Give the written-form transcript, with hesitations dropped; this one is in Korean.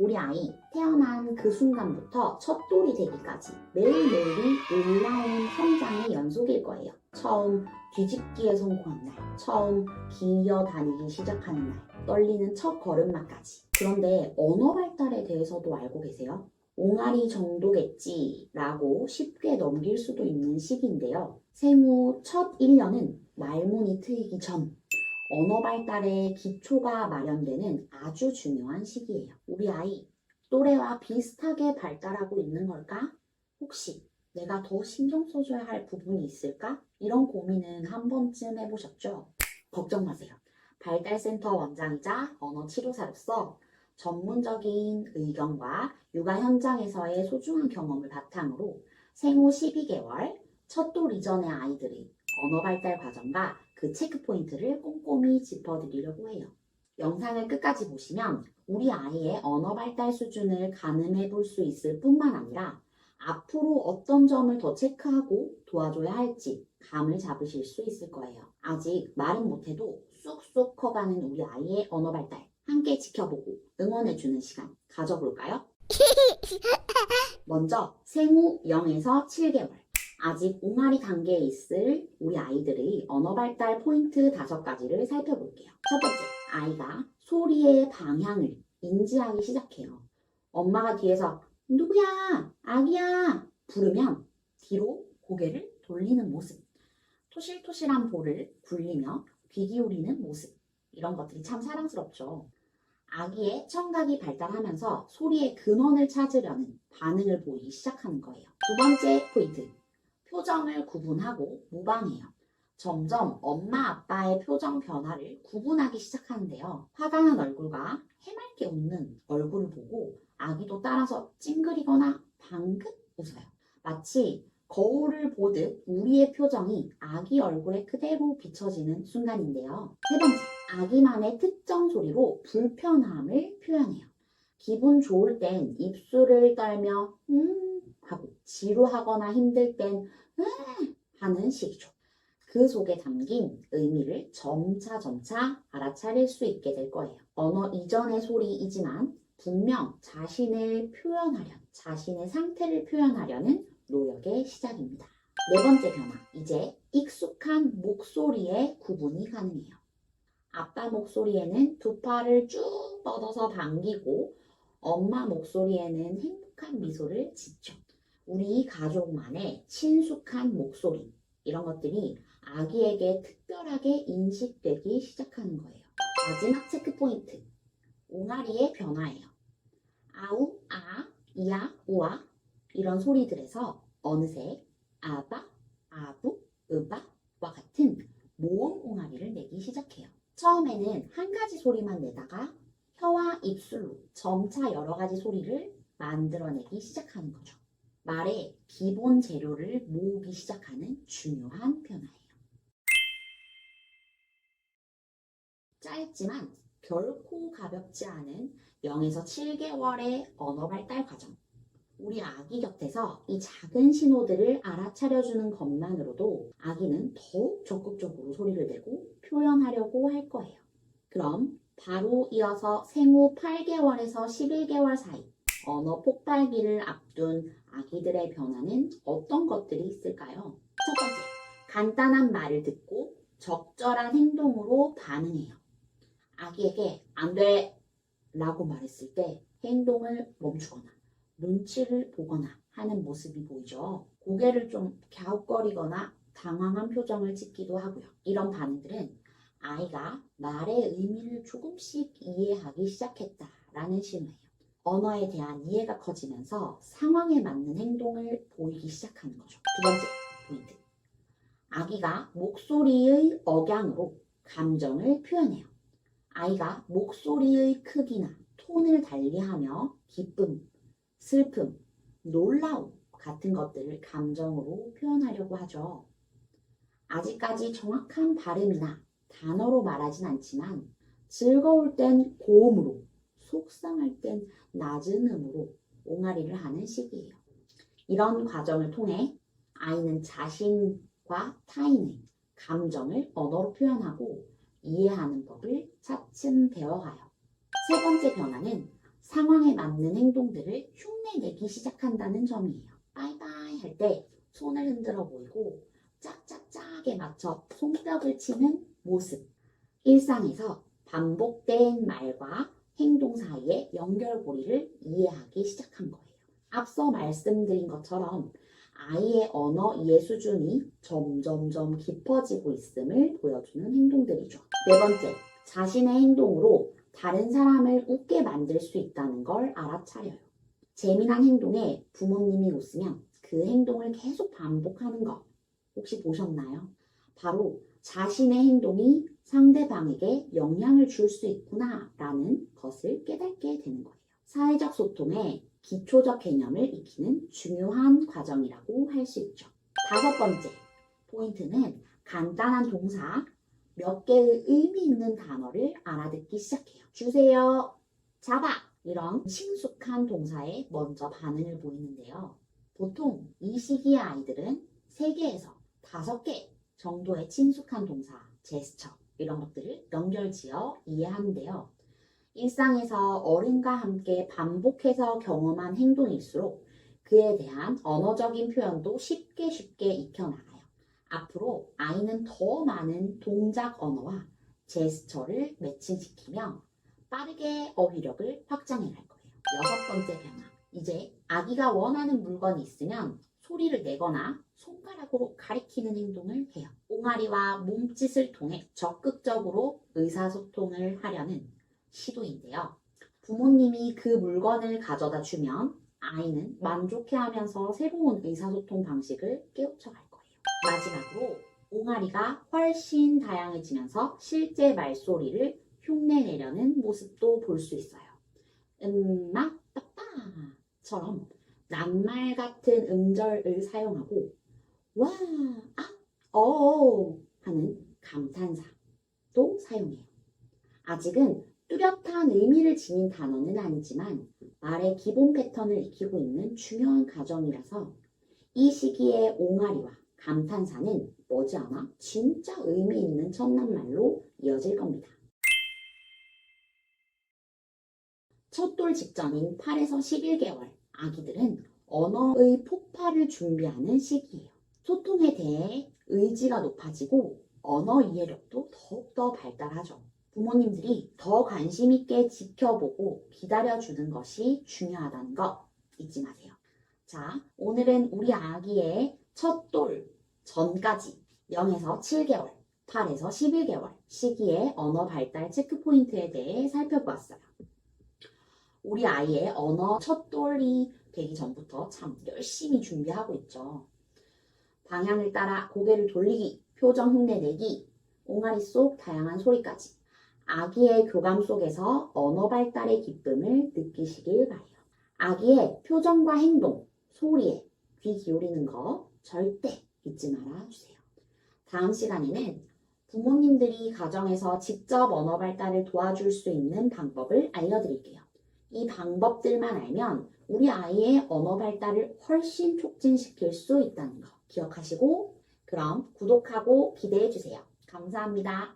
우리 아이 태어난 그 순간부터 첫돌이 되기까지 매일매일이 놀라운 성장의 연속일 거예요. 처음 뒤집기에 성공한 날, 처음 기어다니기 시작하는 날, 떨리는 첫 걸음마까지. 그런데 언어 발달에 대해서도 알고 계세요? 옹알이 정도겠지라고 쉽게 넘길 수도 있는 시기인데요. 생후 첫 1년은 말문이 트이기 전 언어 발달의 기초가 마련되는 아주 중요한 시기예요. 우리 아이 또래와 비슷하게 발달하고 있는 걸까? 혹시 내가 더 신경 써줘야 할 부분이 있을까? 이런 고민은 한 번쯤 해보셨죠? 걱정 마세요. 발달센터 원장이자 언어치료사로서 전문적인 의견과 육아 현장에서의 소중한 경험을 바탕으로 생후 12개월 첫돌 이전의 아이들의 언어 발달 과정과 그 체크 포인트를 꼼꼼히 짚어드리려고 해요. 영상을 끝까지 보시면 우리 아이의 언어 발달 수준을 가늠해 볼 수 있을 뿐만 아니라 앞으로 어떤 점을 더 체크하고 도와줘야 할지 감을 잡으실 수 있을 거예요. 아직 말은 못해도 쑥쑥 커가는 우리 아이의 언어 발달 함께 지켜보고 응원해주는 시간 가져볼까요? 먼저 생후 0에서 7개월 아직 옹알이 단계에 있을 우리 아이들의 언어 발달 포인트 5가지를 살펴볼게요. 첫 번째, 아이가 소리의 방향을 인지하기 시작해요. 엄마가 뒤에서 누구야? 아기야! 부르면 뒤로 고개를 돌리는 모습, 토실토실한 볼을 굴리며 귀 기울이는 모습, 이런 것들이 참 사랑스럽죠. 아기의 청각이 발달하면서 소리의 근원을 찾으려는 반응을 보이기 시작하는 거예요. 두 번째 포인트, 표정을 구분하고 모방해요. 점점 엄마 아빠의 표정 변화를 구분하기 시작하는데요. 화가 난 얼굴과 해맑게 웃는 얼굴을 보고 아기도 따라서 찡그리거나 방긋 웃어요. 마치 거울을 보듯 우리의 표정이 아기 얼굴에 그대로 비춰지는 순간인데요. 세 번째, 아기만의 특정 소리로 불편함을 표현해요. 기분 좋을 땐 입술을 떨며 하고 지루하거나 힘들 땐 하는 시기죠. 그 속에 담긴 의미를 점차 알아차릴 수 있게 될 거예요. 언어 이전의 소리이지만 분명 자신의 상태를 표현하려는 노력의 시작입니다. 네 번째 변화, 이제 익숙한 목소리의 구분이 가능해요. 아빠 목소리에는 두 팔을 쭉 뻗어서 당기고 엄마 목소리에는 행복한 미소를 짓죠. 우리 가족만의 친숙한 목소리, 이런 것들이 아기에게 특별하게 인식되기 시작하는 거예요. 마지막 체크 포인트, 옹알이의 변화예요. 아우, 아, 이야, 우아 이런 소리들에서 어느새 아바, 아부, 으바와 같은 모음 옹알이를 내기 시작해요. 처음에는 한 가지 소리만 내다가 혀와 입술로 점차 여러 가지 소리를 만들어내기 시작하는 거죠. 말의 기본 재료를 모으기 시작하는 중요한 변화예요. 짧지만 결코 가볍지 않은 0에서 7개월의 언어 발달 과정. 우리 아기 곁에서 이 작은 신호들을 알아차려주는 것만으로도 아기는 더욱 적극적으로 소리를 내고 표현하려고 할 거예요. 그럼 바로 이어서 생후 8개월에서 11개월 사이 언어 폭발기를 앞둔 아기들의 변화는 어떤 것들이 있을까요? 첫 번째, 간단한 말을 듣고 적절한 행동으로 반응해요. 아기에게 안 돼! 라고 말했을 때 행동을 멈추거나 눈치를 보거나 하는 모습이 보이죠. 고개를 좀 갸웃거리거나 당황한 표정을 짓기도 하고요. 이런 반응들은 아이가 말의 의미를 조금씩 이해하기 시작했다라는 신호예요. 언어에 대한 이해가 커지면서 상황에 맞는 행동을 보이기 시작하는 거죠. 두 번째 포인트, 아기가 목소리의 억양으로 감정을 표현해요. 아이가 목소리의 크기나 톤을 달리하며 기쁨, 슬픔, 놀라움 같은 것들을 감정으로 표현하려고 하죠. 아직까지 정확한 발음이나 단어로 말하진 않지만 즐거울 땐 고음으로, 속상할 땐 낮은 음으로 옹알이를 하는 시기예요. 이런 과정을 통해 아이는 자신과 타인의 감정을 언어로 표현하고 이해하는 법을 차츰 배워가요. 세 번째 변화는 상황에 맞는 행동들을 흉내내기 시작한다는 점이에요. 바이바이 할 때 손을 흔들어 보이고 짝짝짝에 맞춰 손뼉을 치는 모습. 일상에서 반복된 말과 행동 사이의 연결고리를 이해하기 시작한 거예요. 앞서 말씀드린 것처럼 아이의 언어 이해 수준이 점점점 깊어지고 있음을 보여주는 행동들이죠. 네 번째, 자신의 행동으로 다른 사람을 웃게 만들 수 있다는 걸 알아차려요. 재미난 행동에 부모님이 웃으면 그 행동을 계속 반복하는 거 혹시 보셨나요? 바로 자신의 행동이 상대방에게 영향을 줄 수 있구나 라는 것을 깨닫게 되는 거예요. 사회적 소통의 기초적 개념을 익히는 중요한 과정이라고 할 수 있죠. 다섯 번째 포인트는 간단한 동사 몇 개의 의미 있는 단어를 알아듣기 시작해요. 주세요, 잡아 이런 친숙한 동사에 먼저 반응을 보이는데요. 보통 이 시기의 아이들은 3개에서 5개 정도의 친숙한 동사, 제스처 이런 것들을 연결지어 이해하는데요. 일상에서 어른과 함께 반복해서 경험한 행동일수록 그에 대한 언어적인 표현도 쉽게 익혀나가요. 앞으로 아이는 더 많은 동작 언어와 제스처를 매칭시키며 빠르게 어휘력을 확장해 갈 거예요. 6번째 변화. 이제 아기가 원하는 물건이 있으면 소리를 내거나 손가락으로 가리키는 행동을 해요. 옹알이와 몸짓을 통해 적극적으로 의사소통을 하려는 시도인데요. 부모님이 그 물건을 가져다 주면 아이는 만족해하면서 새로운 의사소통 방식을 깨우쳐 갈 거예요. 마지막으로 옹알이가 훨씬 다양해지면서 실제 말소리를 흉내내려는 모습도 볼 수 있어요. 음마 빠빠처럼 낱말 같은 음절을 사용하고 와, 아, 하는 감탄사도 사용해요. 아직은 뚜렷한 의미를 지닌 단어는 아니지만 말의 기본 패턴을 익히고 있는 중요한 과정이라서 이 시기에 옹알이와 감탄사는 머지않아 진짜 의미 있는 첫낱말로 이어질 겁니다. 첫돌 직전인 8에서 11개월 아기들은 언어의 폭발을 준비하는 시기예요. 소통에 대해 의지가 높아지고 언어 이해력도 더욱더 발달하죠. 부모님들이 더 관심 있게 지켜보고 기다려주는 것이 중요하다는 거 잊지 마세요. 자, 오늘은 우리 아기의 첫돌 전까지 0에서 7개월, 8에서 11개월 시기의 언어 발달 체크 포인트에 대해 살펴보았어요. 우리 아이의 언어 첫돌이 되기 전부터 참 열심히 준비하고 있죠. 방향을 따라 고개를 돌리기, 표정 흉내내기, 옹알이 속 다양한 소리까지 아기의 교감 속에서 언어 발달의 기쁨을 느끼시길 바래요. 아기의 표정과 행동, 소리에 귀 기울이는 거 절대 잊지 말아 주세요. 다음 시간에는 부모님들이 가정에서 직접 언어 발달을 도와줄 수 있는 방법을 알려드릴게요. 이 방법들만 알면 우리 아이의 언어 발달을 훨씬 촉진시킬 수 있다는 거 기억하시고 그럼 구독하고 기대해 주세요. 감사합니다.